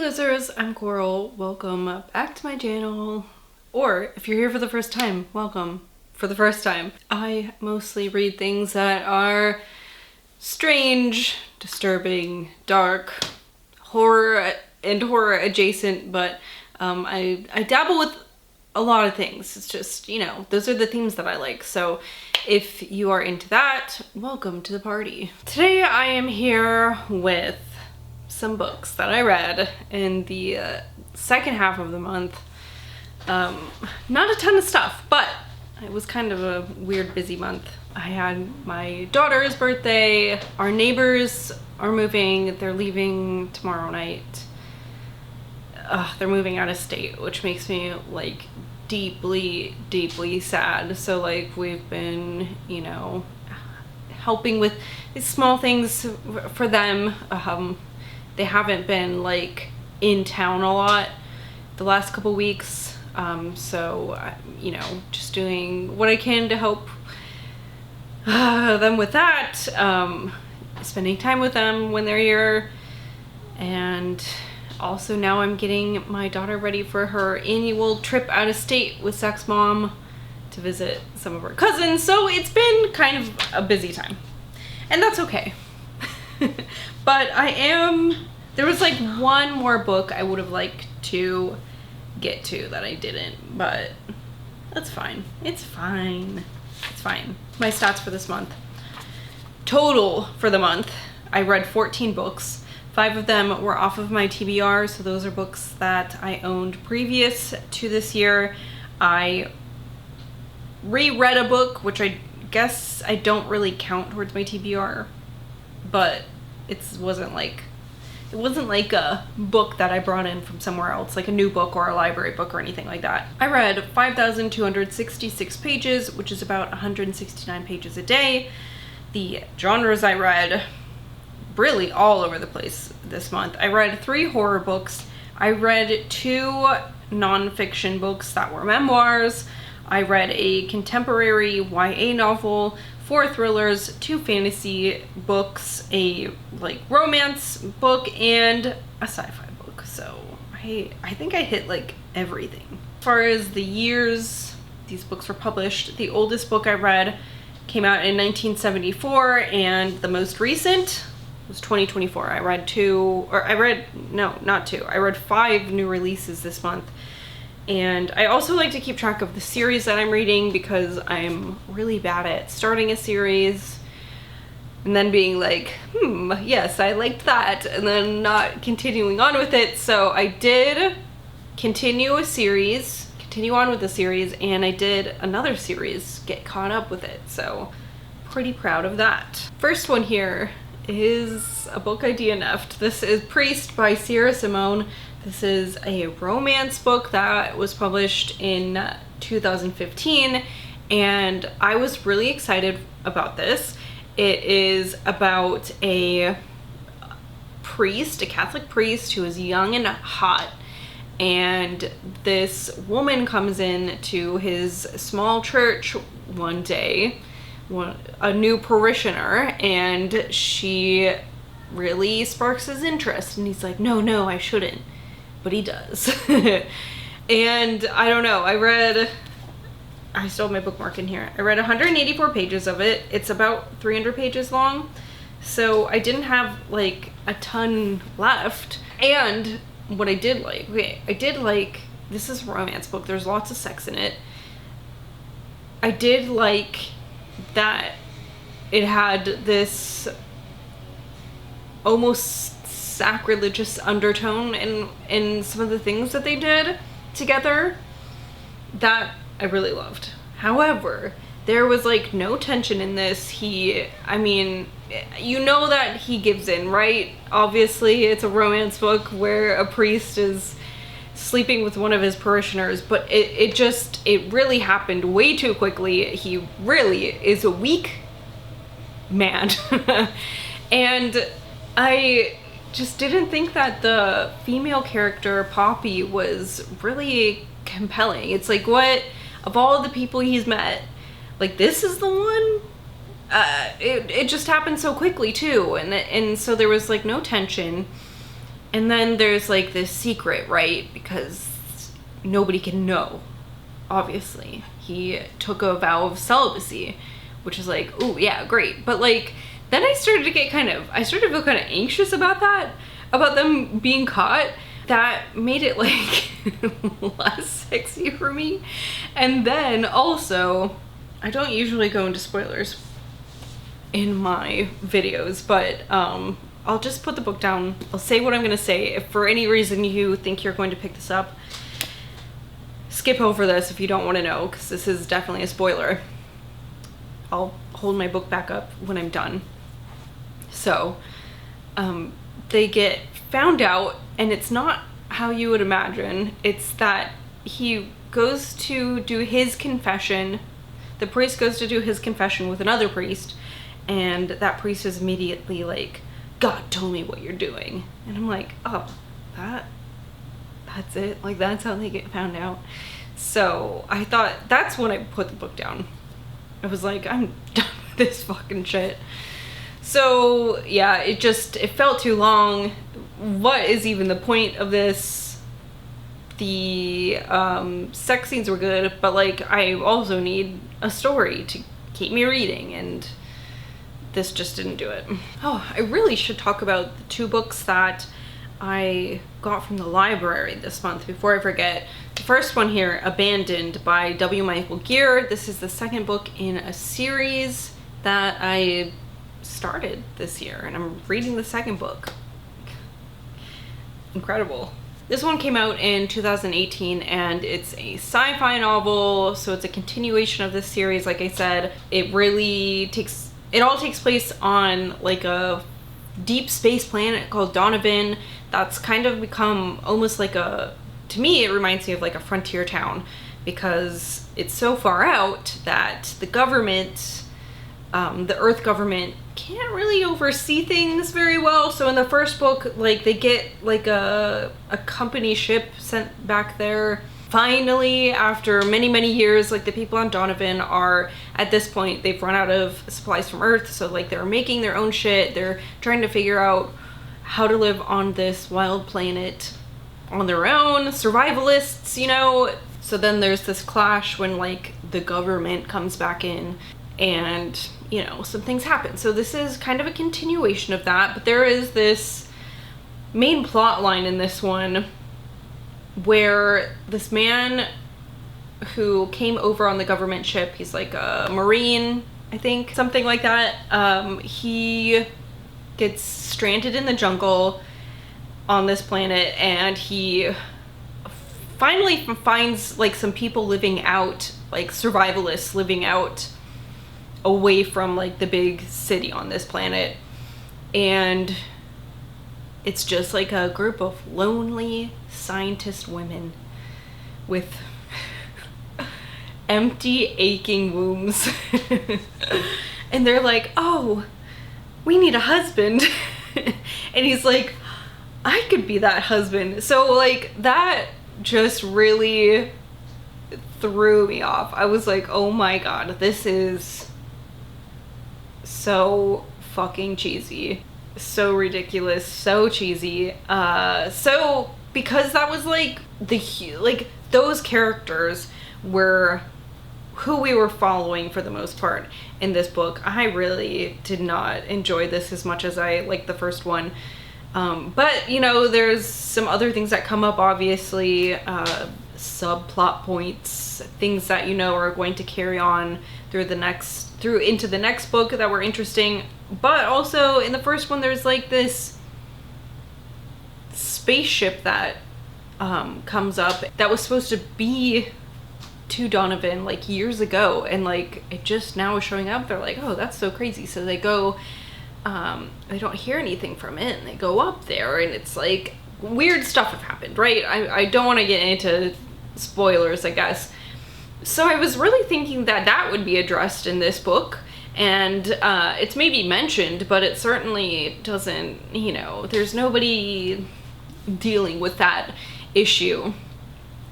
losers, I'm Coral. Welcome back to my channel. Or if you're here for the first time, welcome for the first time. I mostly read things that are strange, disturbing, dark, horror and horror adjacent, but I dabble with a lot of things. It's just, you know, those are the themes that I like. So if you are into that, welcome to the party. Today I am here with some books that I read in the second half of the month. Not a ton of stuff, but it was kind of a weird busy month. I had my daughter's birthday, our neighbors are moving, they're leaving tomorrow night. They're moving out of state, which makes me like deeply sad. So like we've been, you know, helping with these small things for them. They haven't been like in town a lot the last couple weeks, so you know, just doing what I can to help them with that, spending time with them when they're here. And also now I'm getting my daughter ready for her annual trip out of state with Zach's mom to visit some of her cousins. So it's been kind of a busy time, and that's okay. But there was like one more book I would have liked to get to that I didn't, but that's fine. It's fine. It's fine. My stats for this month. Total for the month, I read 14 books. 5 of them were off of my TBR, so those are books that I owned previous to this year. I reread a book, which I guess I don't really count towards my TBR, but it wasn't like a book that I brought in from somewhere else, like a new book or a library book or anything like that. I read 5,266 pages, which is about 169 pages a day. The genres I read, really all over the place this month. I read 3 horror books. I read 2 nonfiction books that were memoirs. I read a contemporary YA novel, 4 thrillers, 2 fantasy books, a like romance book, and a sci-fi book. So I think I hit like everything. As far as the years these books were published, the oldest book I read came out in 1974, and the most recent was 2024. I read 5 new releases this month. And I also like to keep track of the series that I'm reading, because I'm really bad at starting a series and then being like, yes, I liked that, and then not continuing on with it. So I did continue on with the series, and I did another series, get caught up with it. So pretty proud of that. First one here is a book I DNF'd. This is Priest by Sierra Simone. This is a romance book that was published in 2015, and I was really excited about this. It is about a priest, a Catholic priest, who is young and hot, and this woman comes in to his small church one day, a new parishioner, and she really sparks his interest, and he's like, no, I shouldn't. But he does. And I don't know, I still have my bookmark in here. I read 184 pages of it. It's about 300 pages long. So I didn't have like a ton left. And what I did like, this is a romance book. There's lots of sex in it. I did like that it had this almost sacrilegious undertone in some of the things that they did together that I really loved. However, there was like no tension in this. I mean, you know that he gives in, right? Obviously it's a romance book where a priest is sleeping with one of his parishioners, but it really happened way too quickly. He really is a weak man. And I just didn't think that the female character, Poppy, was really compelling. It's like, what, of all the people he's met, like, this is the one? It just happened so quickly too, and so there was like no tension. And then there's like this secret, right? Because nobody can know, obviously. He took a vow of celibacy, which is like, oh yeah, great. But like, then I started to feel kind of anxious about that, about them being caught. That made it like less sexy for me. And then also, I don't usually go into spoilers in my videos, but I'll just put the book down. I'll say what I'm gonna say. If for any reason you think you're going to pick this up, skip over this if you don't want to know, because this is definitely a spoiler. I'll hold my book back up when I'm done. So, they get found out, and it's not how you would imagine. It's that he goes to do his confession. The priest goes to do his confession with another priest, and that priest is immediately like, God told me what you're doing. And I'm like, oh, that's it? Like, that's how they get found out? So I thought, that's when I put the book down. I was like, I'm done with this fucking shit. So yeah, it felt too long. What is even the point of this? The sex scenes were good, but like, I also need a story to keep me reading, and this just didn't do it. Oh, I really should talk about the 2 books that I got from the library this month before I forget. The first one here, Abandoned by W. Michael Geer. This is the 2nd book in a series that I started this year, and I'm reading the 2nd book. Incredible. This one came out in 2018, and it's a sci-fi novel, so it's a continuation of this series. Like I said, it all takes place on like a deep space planet called Donovan that's kind of become almost like to me, it reminds me of like a frontier town, because it's so far out that the government, the Earth government, can't really oversee things very well. So in the first book, like, they get like a company ship sent back there. Finally, after many, many years, like, the people on Donovan are, at this point, they've run out of supplies from Earth, so like, they're making their own shit. They're trying to figure out how to live on this wild planet on their own, survivalists, you know. So then there's this clash when like the government comes back in, and you know, some things happen. So this is kind of a continuation of that, but there is this main plot line in this one where this man who came over on the government ship, he's like a Marine, I think, something like that. He gets stranded in the jungle on this planet, and he finally finds like some people living out, like survivalists living out away from like the big city on this planet. And it's just like a group of lonely scientist women with empty, aching wombs. And they're like, oh, we need a husband. And he's like, I could be that husband. So like, that just really threw me off. I was like, oh my god, this is so fucking cheesy, so ridiculous, so cheesy. So because that was like those characters were who we were following for the most part in this book, I really did not enjoy this as much as I liked the first one. But you know, there's some other things that come up, obviously, subplot points, things that you know are going to carry on through into the next book that were interesting. But also in the first one, there's like this spaceship that comes up that was supposed to be to Donovan like years ago, and like it just now is showing up. They're like, oh, that's so crazy. So they go, they don't hear anything from it, and they go up there, and it's like weird stuff have happened, right? I don't want to get into spoilers, I guess. So I was really thinking that that would be addressed in this book, and it's maybe mentioned, but it certainly doesn't, you know, there's nobody dealing with that issue,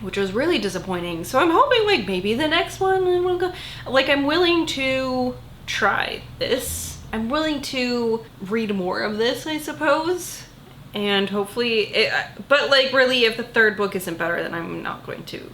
which was really disappointing. So I'm hoping like maybe the next one will go, like, I'm willing to try this. I'm willing to read more of this, I suppose, and hopefully but like really if the third book isn't better, then I'm not going to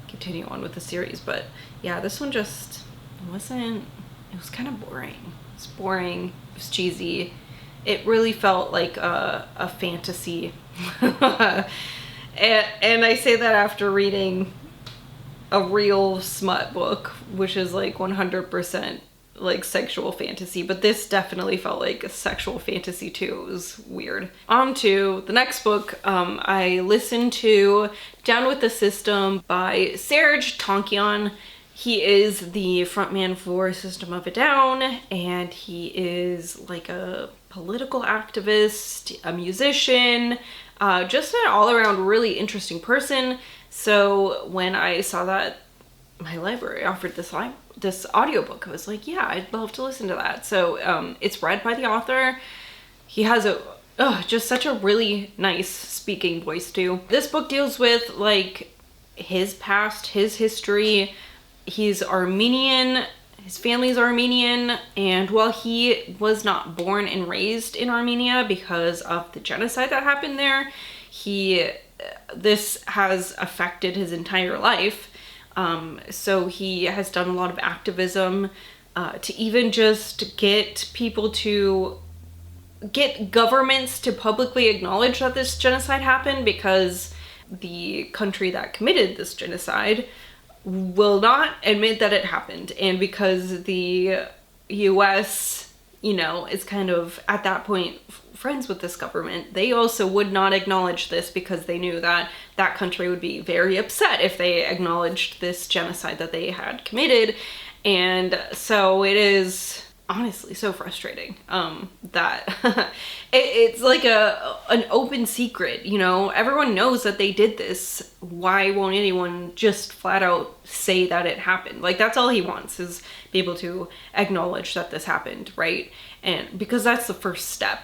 continue on with the series. But yeah, this one just wasn't, it was kind of boring. It's boring, it was cheesy. It really felt like a fantasy. And I say that after reading a real smut book, which is like 100% like sexual fantasy, but this definitely felt like a sexual fantasy too. It was weird. On to the next book. I listened to Down with the System by Serj Tankian. He is the frontman for System of a Down, and he is like a political activist, a musician, just an all-around really interesting person. So when I saw that my library offered this audiobook, I was like, yeah, I'd love to listen to that. So it's read by the author. He has just such a really nice speaking voice too. This book deals with like his past, his history. He's Armenian, his family's Armenian, and while he was not born and raised in Armenia because of the genocide that happened there, this has affected his entire life. So he has done a lot of activism to even just get governments to publicly acknowledge that this genocide happened, because the country that committed this genocide will not admit that it happened. And because the US, is kind of at that point friends with this government, they also would not acknowledge this because they knew that that country would be very upset if they acknowledged this genocide that they had committed. And so it is honestly so frustrating that it's like an open secret. Everyone knows that they did this. Why won't anyone just flat out say that it happened? Like, that's all he wants, is be able to acknowledge that this happened, right? And because that's the first step.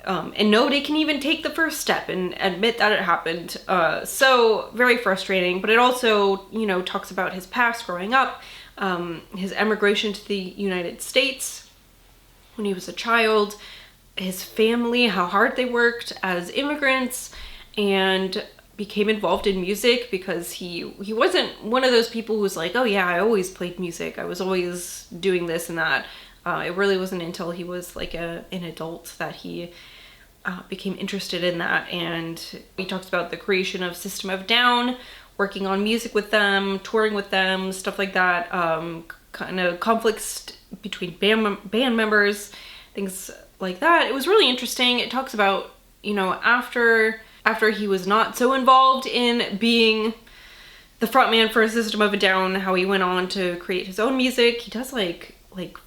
And nobody can even take the first step and admit that it happened. So very frustrating. But it also, talks about his past growing up, his emigration to the United States when he was a child, his family, how hard they worked as immigrants, and became involved in music because he wasn't one of those people who was like, oh yeah, I always played music, I was always doing this and that. It really wasn't until he was like an adult that he became interested in that. And he talks about the creation of System of Down, working on music with them, touring with them, stuff like that, kind of conflicts between band members, things like that. It was really interesting. It talks about, after he was not so involved in being the frontman for System of a Down, how he went on to create his own music. He does like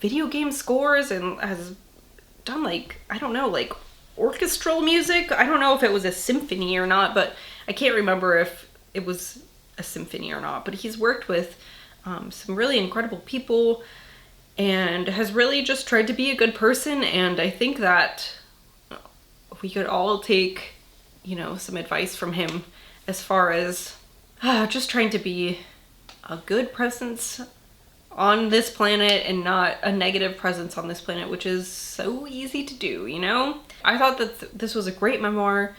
video game scores and has done like orchestral music. I don't know if it was a symphony or not, but I can't remember if it was a symphony or not. But he's worked with some really incredible people and has really just tried to be a good person. And I think that we could all take, some advice from him as far as just trying to be a good presence on this planet and not a negative presence on this planet, which is so easy to do, I thought that this was a great memoir,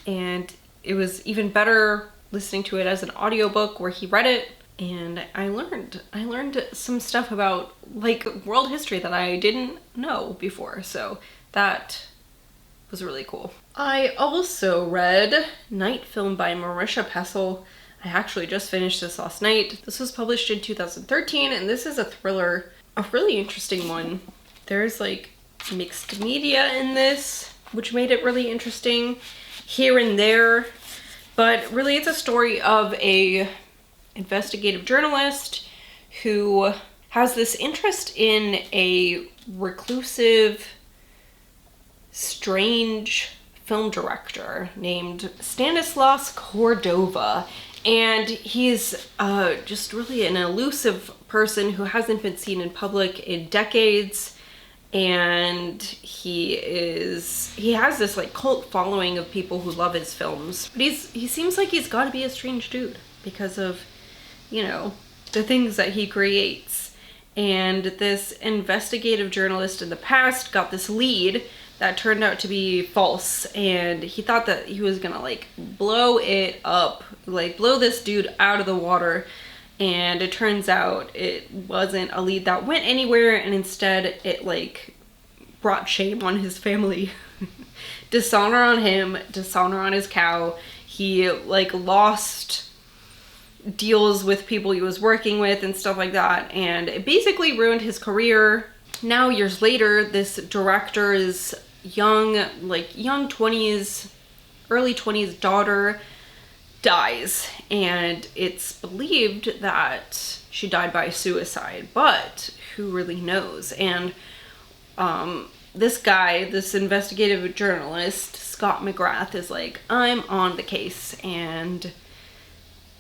and it was even better listening to it as an audiobook where he read it, and I learned some stuff about like world history that I didn't know before, so that was really cool. I also read Night Film by Marisha Pessl. I actually just finished this last night. This was published in 2013, and this is a thriller, a really interesting one. There's like mixed media in this, which made it really interesting here and there. But really it's a story of a investigative journalist who has this interest in a reclusive, strange film director named Stanislas Cordova. And he's just really an elusive person who hasn't been seen in public in decades. And he has this like cult following of people who love his films. But he seems like he's got to be a strange dude because of, the things that he creates. And this investigative journalist in the past got this lead that turned out to be false, and he thought that he was gonna like blow it up, like blow this dude out of the water, and it turns out it wasn't a lead that went anywhere, and instead it like brought shame on his family. Dishonor on him, dishonor on his cow. He like lost deals with people he was working with and stuff like that, and it basically ruined his career. Now years later, this director's young 20s, early 20s daughter dies, and it's believed that she died by suicide, but who really knows? And this guy, this investigative journalist, Scott McGrath, is like, I'm on the case. And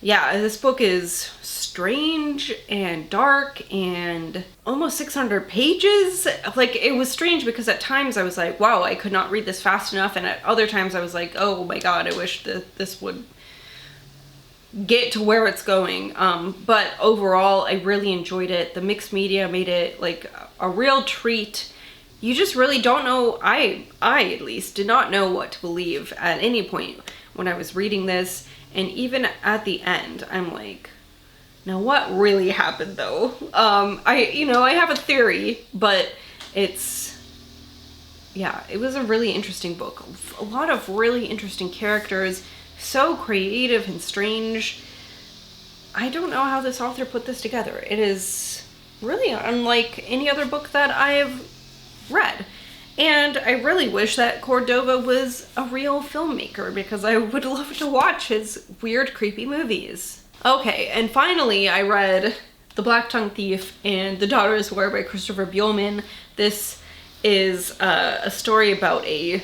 yeah, this book is strange and dark and almost 600 pages. Like, it was strange because at times I was like, wow, I could not read this fast enough. And at other times I was like, oh my God, I wish that this would get to where it's going. But overall, I really enjoyed it. The mixed media made it like a real treat. You just really don't know. I at least did not know what to believe at any point when I was reading this. And even at the end, I'm like, now what really happened though? I have a theory, but it was a really interesting book. A lot of really interesting characters, so creative and strange. I don't know how this author put this together. It is really unlike any other book that I've read. And I really wish that Cordova was a real filmmaker, because I would love to watch his weird, creepy movies. Okay, and finally I read The Black Tongue Thief and The Daughter's War by Christopher Buehlman. This is a story about a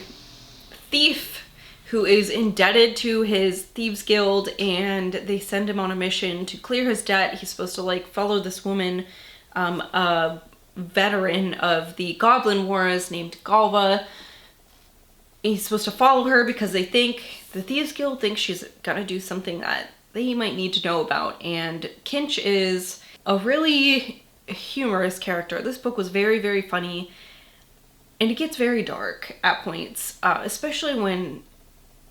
thief who is indebted to his thieves guild, and they send him on a mission to clear his debt. He's supposed to like follow this woman, a veteran of the Goblin Wars named Galva. He's supposed to follow her because they think, the Thieves Guild thinks she's gonna do something that they might need to know about. And Kinch is a really humorous character. This book was very, very funny, and it gets very dark at points, especially when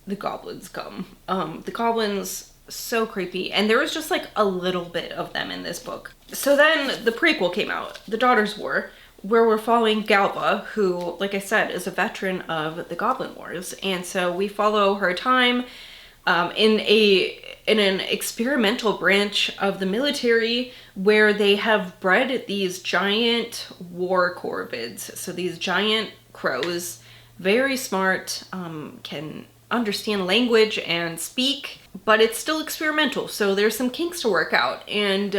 the goblins come. The goblins, so creepy, and there was just like a little bit of them in this book. So then the prequel came out, The Daughter's War, where we're following Galva, who, like I said, is a veteran of the Goblin Wars. And so we follow her time in an experimental branch of the military where they have bred these giant war corvids. So these giant crows, very smart, can understand language and speak, but it's still experimental, so there's some kinks to work out. And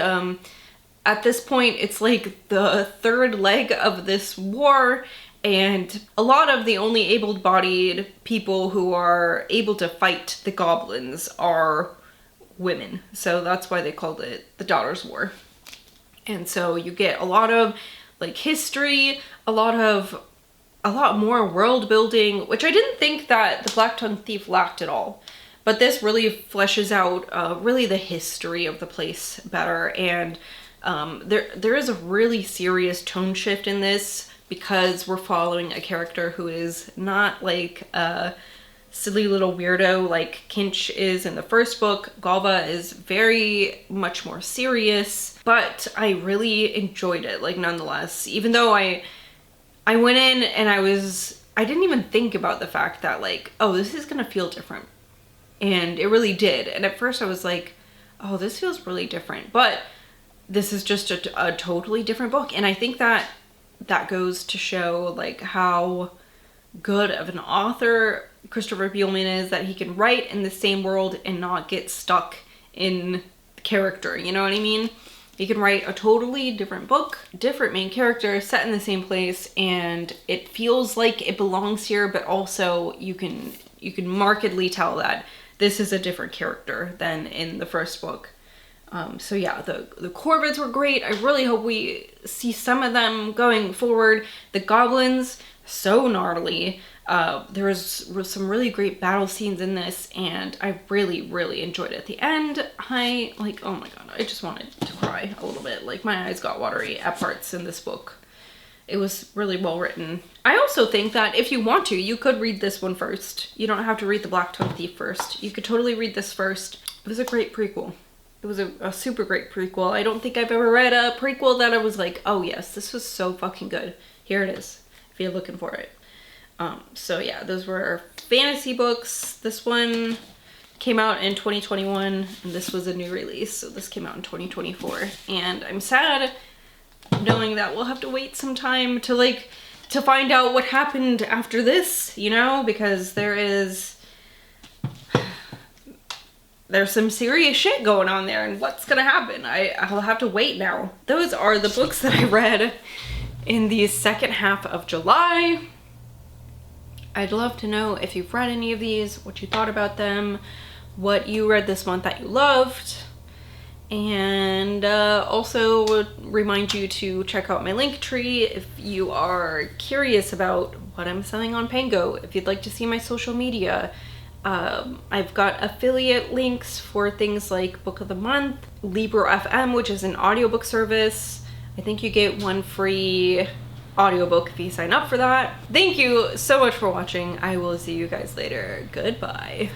at this point, it's like the third leg of this war, and a lot of the only able-bodied people who are able to fight the goblins are women. So that's why they called it The Daughter's War. And so you get a lot of like history, a lot more world building, which I didn't think that The Black Tongue Thief lacked at all. But this really fleshes out really the history of the place better. And there is a really serious tone shift in this, because we're following a character who is not like a silly little weirdo like Kinch is in the first book. Galva is very much more serious, but I really enjoyed it, like, nonetheless. Even though I went in and I didn't even think about the fact that, like, oh, this is gonna feel different. And it really did. And at first I was like, oh, this feels really different. But this is just a totally different book. And I think that goes to show, like, how good of an author Christopher Buehlman is, that he can write in the same world and not get stuck in character, you know what I mean? He can write a totally different book, different main character, set in the same place, and it feels like it belongs here, but also you can markedly tell that this is a different character than in the first book. So yeah, the Corvids were great. I really hope we see some of them going forward. The goblins, so gnarly. There was some really great battle scenes in this, and I really, really enjoyed it. At the end, oh my god, I just wanted to cry a little bit. Like, my eyes got watery at parts in this book. It was really well written. I also think that if you want to, you could read this one first. You don't have to read The Black Tongue Thief first. You could totally read this first. It was a great prequel. It was a super great prequel. I don't think I've ever read a prequel that I was like, oh yes, this was so fucking good. Here it is, if you're looking for it. So yeah, those were fantasy books. This one came out in 2021, and this was a new release. So this came out in 2024. And I'm sad knowing that we'll have to wait some time to find out what happened after this, you know, because there's some serious shit going on there, and what's gonna happen? I'll have to wait now. Those are the books that I read in the second half of July. I'd love to know if you've read any of these, what you thought about them, what you read this month that you loved. And also would remind you to check out my Linktree if you are curious about what I'm selling on Pango, if you'd like to see my social media. I've got affiliate links for things like Book of the Month, Libro FM, which is an audiobook service. I think you get one free audiobook if you sign up for that. Thank you so much for watching. I will see you guys later. Goodbye.